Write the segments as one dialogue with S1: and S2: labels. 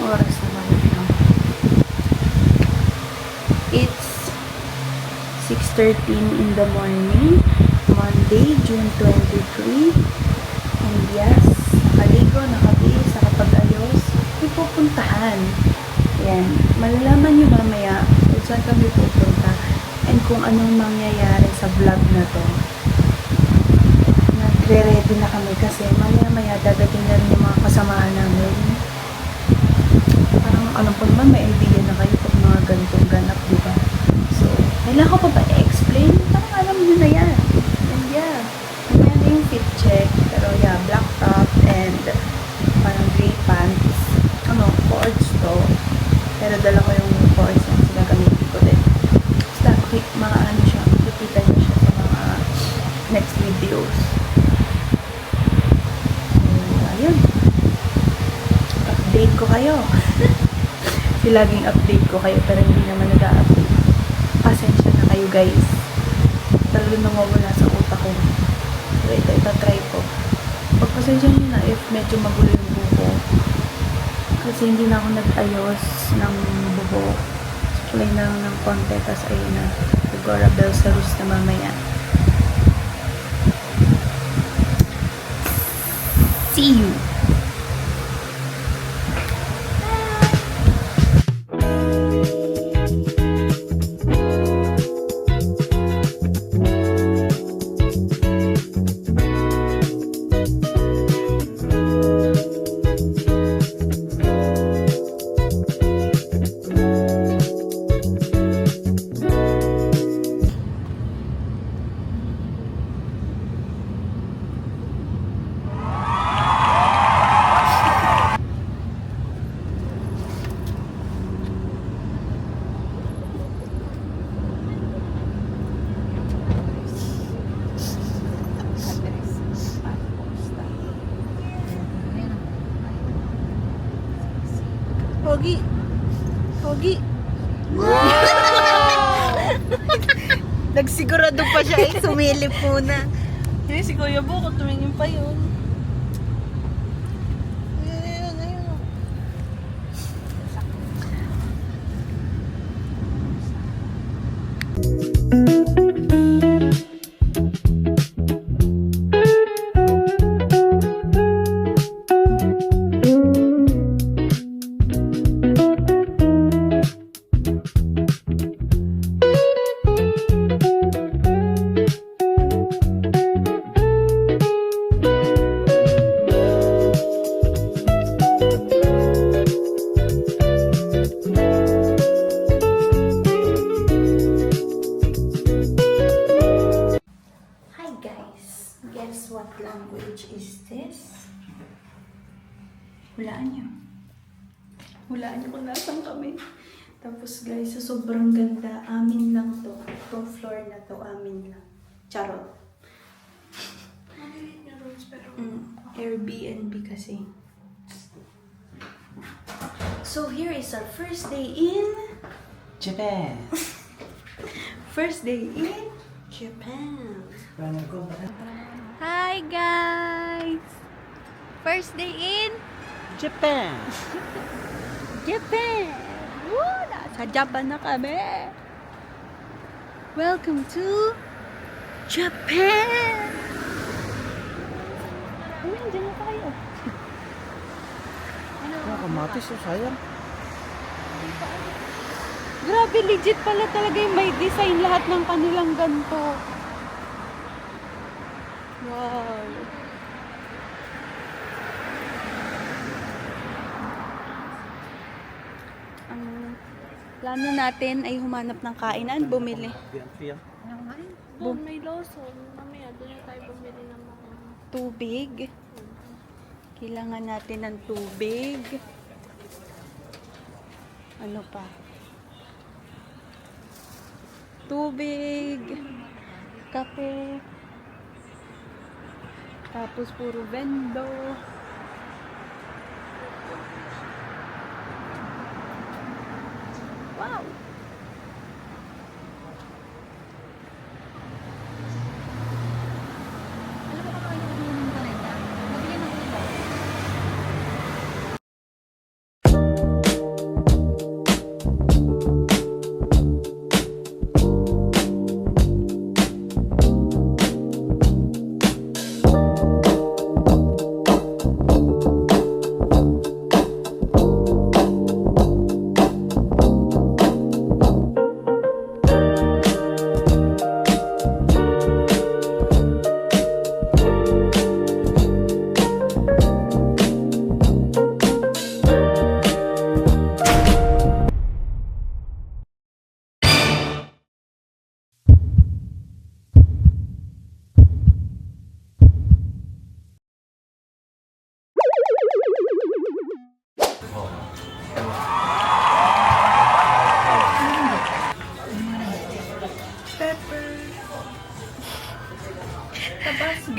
S1: oras na ba ito? It's 6:13 in the morning, Monday, June 23. And yes, nakaligo, nakabihis, nakapag-ayos. May pupuntahan. Yan. Malalaman nyo mamaya kung saan kami pupunta and kung anong mangyayari sa vlog na to. Nagre-ready na kami kasi mamaya dadating na rin yung mga kasamahan namin. Parang alam po naman, may idea na kayo pag mga ganitong ganap, diba? So, kailangan ko pa ba i-explain? Parang alam nyo na yan. And yeah, yan yung fit check. Pero yeah, black top and parang gray pants. Cords to. Pero dala ko yung cords na sinagamitin ko din. Basta, mga ano siya, makikita nyo siya sa mga next videos. So, ayun. Update ko kayo. Kasi laging update ko kayo pero hindi naman nag-update. Pasensya na kayo guys. Talagang nawawala sa utak ko. So, ito try ko. Pagpasensya nyo na if medyo magulo yung buko. Kasi hindi na ako nag-ayos ng buhok. Play na lang ng konti. Tapos ayun na. Siguro bell sa roost na mamaya. See you! Pogi. Pogi. Wow! Nagsigurado pa siya sumilip muna.
S2: Hindi, si Kuya Buko, tumingin pa yun. Ayun.
S1: Guess what language is this? Hulaan nyo. Hulaan nyo kung nasan kami. Tapos guys, sa sobrang ganda, amin lang to. Itong floor na to, amin lang. Charot. Airbnb kasi. So here is our first day in
S3: Japan.
S1: First day in Japan.
S2: Hi guys! First day in
S3: Japan.
S2: Japan! Woo! Nasa Japan na kami! Welcome to Japan! Ayun, dyan na tayo.
S3: Kamatis o sayang.
S2: Grabe, legit pala talaga yung may design lahat ng kanilang ganito. Wow! Ang plano natin ay humanap ng kainan, bumili.
S4: Doon may Lawson. Mamaya doon na tayo bumili ng mga
S2: Tubig. Kailangan natin ng tubig. Ano pa? Tubig. Kape. Tapos puro vendo. Wow!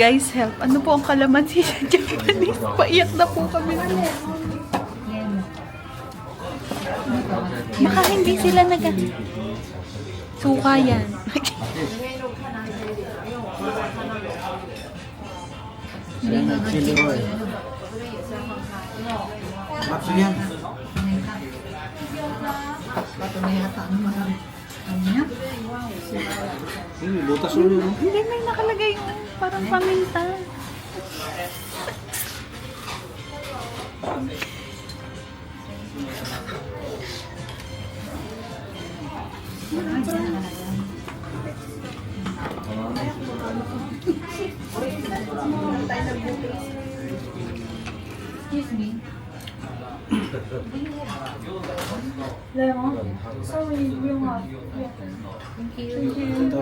S2: Guys, help. Ano po ang kalamansi sa Japanese? Paiyak na po kami. Baka hindi sila suka yan.
S3: Chili oil. Matsuyan. Butas ulo no?
S2: Hindi, may nakalagay yung parang paminta.
S1: Excuse me. Sorry, yung hot. Thank you.
S3: Ito.